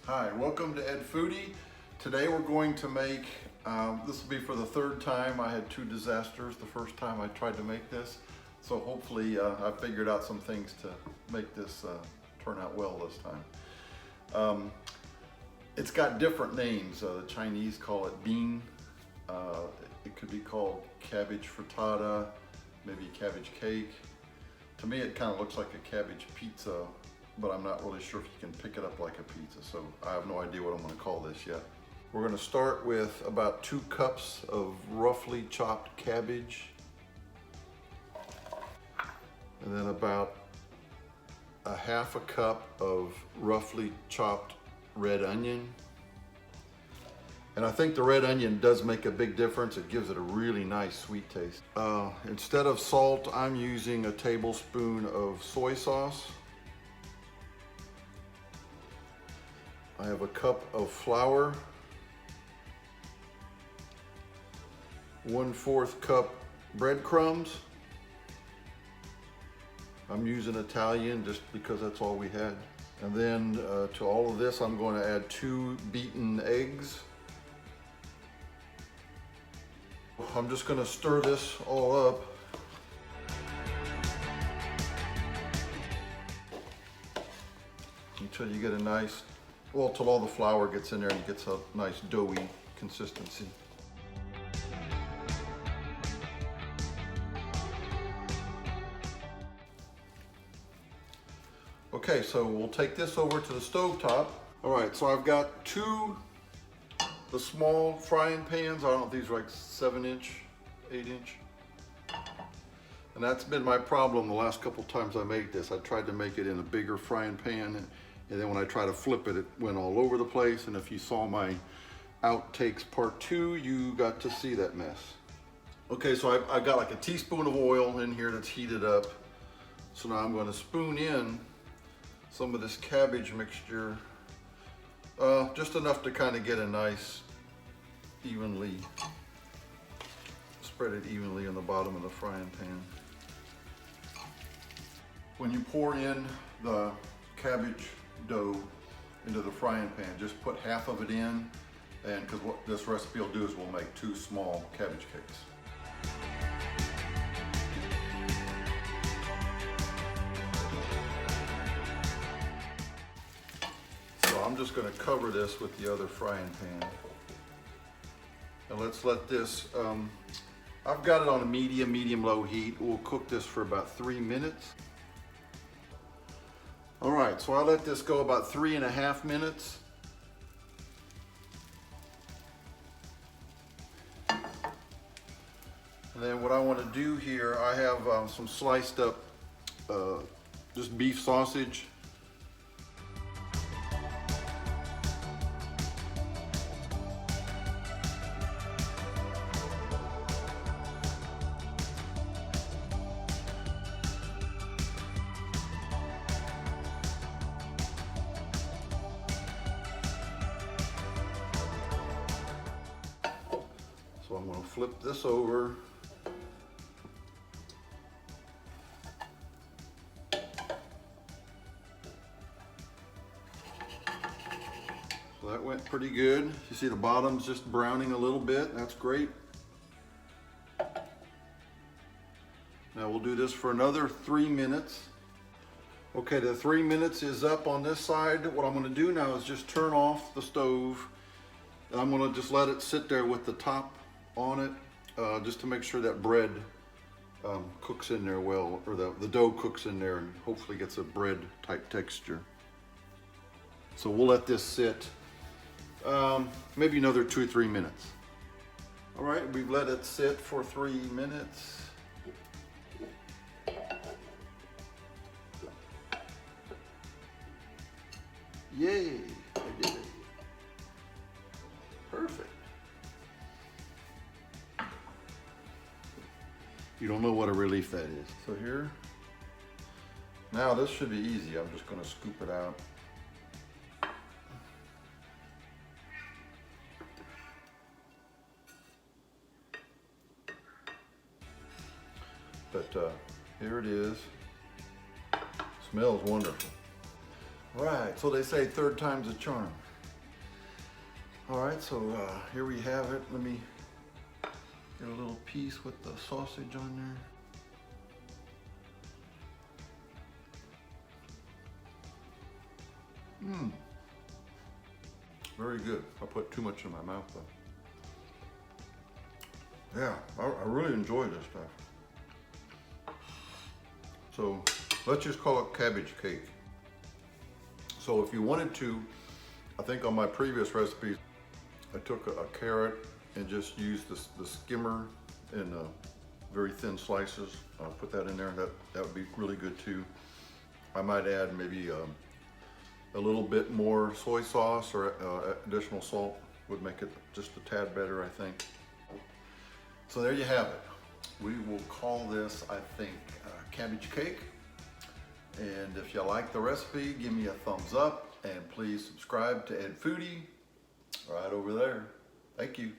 Hi, welcome to Ed Foodie. Today we're going to make, this will be for the third time. I had two disasters the first time I tried to make this. So hopefully I figured out some things to make this turn out well this time. It's got different names. The Chinese call it bean. It could be called cabbage frittata, maybe cabbage cake. To me it kind of looks like a cabbage pizza, but I'm not really sure if you can pick it up like a pizza, so I have no idea what I'm going to call this yet. We're going to start with about 2 cups of roughly chopped cabbage, and then about a half a cup of roughly chopped red onion. And I think the red onion does make a big difference. It gives it a really nice sweet taste. Instead of salt, I'm using a tablespoon of soy sauce. I have a cup of flour, 1/4 cup breadcrumbs. I'm using Italian just because that's all we had. And then to all of this, I'm going to add 2 beaten eggs. I'm just going to stir this all up. Until you get a nice, well, till all the flour gets in there and it gets a nice doughy consistency. Okay, so we'll take this over to the stove top. All right, so I've got the small frying pans. I don't know if these are like 7-inch, 8-inch. And that's been my problem the last couple times I made this. I tried to make it in a bigger frying pan, and then when I try to flip it, it went all over the place. And if you saw my outtakes part 2, you got to see that mess. Okay, so I've got like a teaspoon of oil in here that's heated up. So now I'm going to spoon in some of this cabbage mixture, just enough to kind of get a nice spread it evenly in the bottom of the frying pan. When you pour in the cabbage dough into the frying pan, just put half of it in, and because what this recipe will do is we'll make 2 small cabbage cakes. So I'm just going to cover this with the other frying pan. And let's let this, I've got it on a medium-low heat. We'll cook this for about 3 minutes. All right, so I let this go about 3.5 minutes. And then what I want to do here, I have some sliced up just beef sausage. So I'm going to flip this over. So that went pretty good. You see the bottom's just browning a little bit. That's great. Now we'll do this for another 3 minutes. Okay, the 3 minutes is up on this side. What I'm going to do now is just turn off the stove. And I'm going to just let it sit there with the top on it, just to make sure that bread cooks in there well, or the dough cooks in there and hopefully gets a bread type texture. So we'll let this sit maybe another 2 or 3 minutes. All right, we've let it sit for 3 minutes. Yay, I did it. Perfect. You don't know what a relief that is. So here, now this should be easy. I'm just going to scoop it out. But here it is. Smells wonderful. Right, so they say 3rd time's a charm. All right, so here we have it. Let me get a little piece with the sausage on there. Mmm. Very good. I put too much in my mouth though. Yeah, I really enjoy this stuff. So let's just call it cabbage cake. So if you wanted to, I think on my previous recipes, I took a carrot and just used the skimmer in very thin slices. I'll put that in there. That would be really good too. I might add maybe a little bit more soy sauce or additional salt would make it just a tad better, I think. So there you have it. We will call this, I think, cabbage cake. And if you like the recipe, give me a thumbs up and please subscribe to Ed Foodie right over there. Thank you.